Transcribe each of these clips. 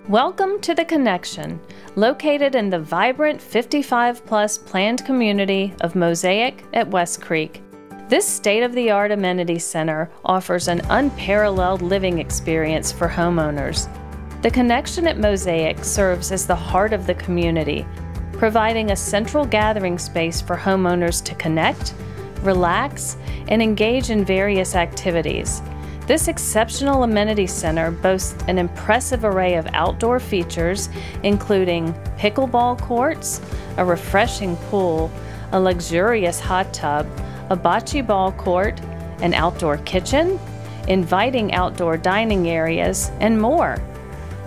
Welcome to the Connection, located in the vibrant 55-plus planned community of Mosaic at West Creek. This state-of-the-art amenity center offers an unparalleled living experience for homeowners. The Connection at Mosaic serves as the heart of the community, providing a central gathering space for homeowners to connect, relax, and engage in various activities. This exceptional amenity center boasts an impressive array of outdoor features, including pickleball courts, a refreshing pool, a luxurious hot tub, a bocce ball court, an outdoor kitchen, inviting outdoor dining areas, and more.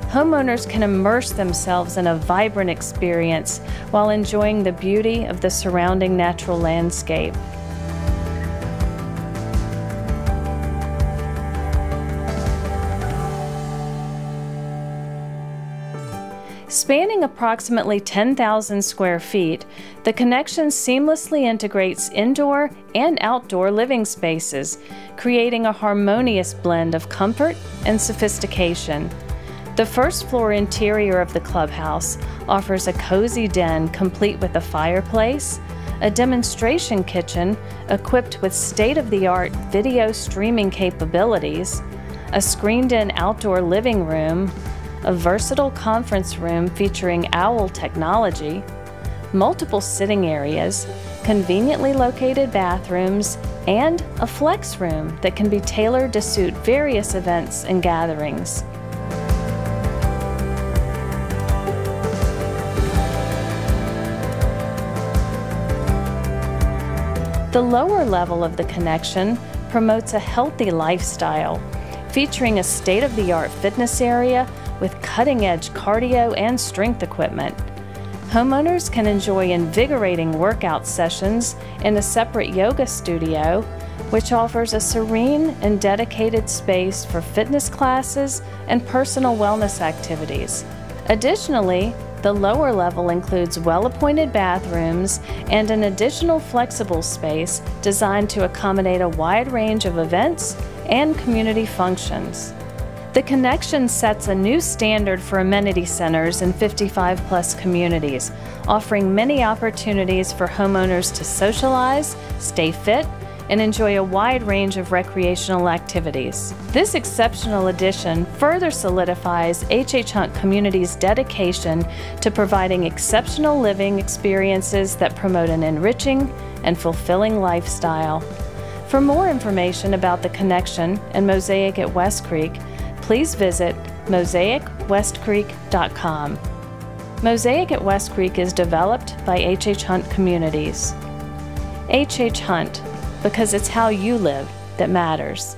Homeowners can immerse themselves in a vibrant experience while enjoying the beauty of the surrounding natural landscape. Spanning approximately 10,000 square feet, the Connection seamlessly integrates indoor and outdoor living spaces, creating a harmonious blend of comfort and sophistication. The first-floor interior of the clubhouse offers a cozy den complete with a fireplace, a demonstration kitchen equipped with state-of-the-art video streaming capabilities, a screened-in outdoor living room, a versatile conference room featuring OWL technology, multiple sitting areas, conveniently located bathrooms, and a flex room that can be tailored to suit various events and gatherings. The lower level of the Connection promotes a healthy lifestyle, featuring a state-of-the-art fitness area with cutting-edge cardio and strength equipment. Homeowners can enjoy invigorating workout sessions in a separate yoga studio, which offers a serene and dedicated space for fitness classes and personal wellness activities. Additionally, the lower level includes well-appointed bathrooms and an additional flexible space designed to accommodate a wide range of events and community functions. The Connection sets a new standard for amenity centers in 55-plus communities, offering many opportunities for homeowners to socialize, stay fit, and enjoy a wide range of recreational activities. This exceptional addition further solidifies HHHunt Community's dedication to providing exceptional living experiences that promote an enriching and fulfilling lifestyle. For more information about the Connection and Mosaic at West Creek, please visit mosaicwestcreek.com. Mosaic at West Creek is developed by HHHunt Communities. HHHunt, because it's how you live that matters.